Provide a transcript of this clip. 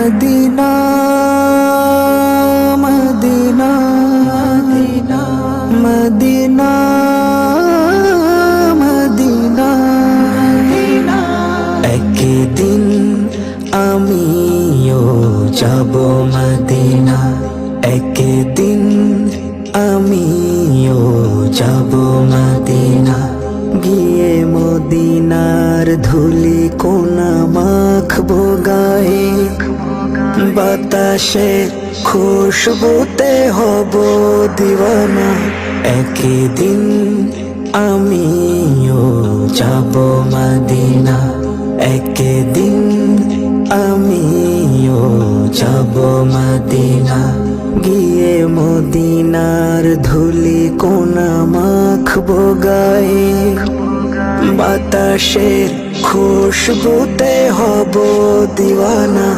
Medina Medina Medina Medina Medina Medina একদিন আমিও যাব মদিনা, একদিন আমিও যাব মদিনা। গিয়ে মদিনার ধুলি কোনা মাখবো গায়ে, বাতাসে খুশবুতে হব দিওয়ানা। একদিন আমিও যাব মদিনা, একদিন আমিও যাব মদিনা। গিয়ে মদিনার ধুলি কোনা মাখবো গায়ে, বাতাসের খুশবুতে হব দিওয়ানা।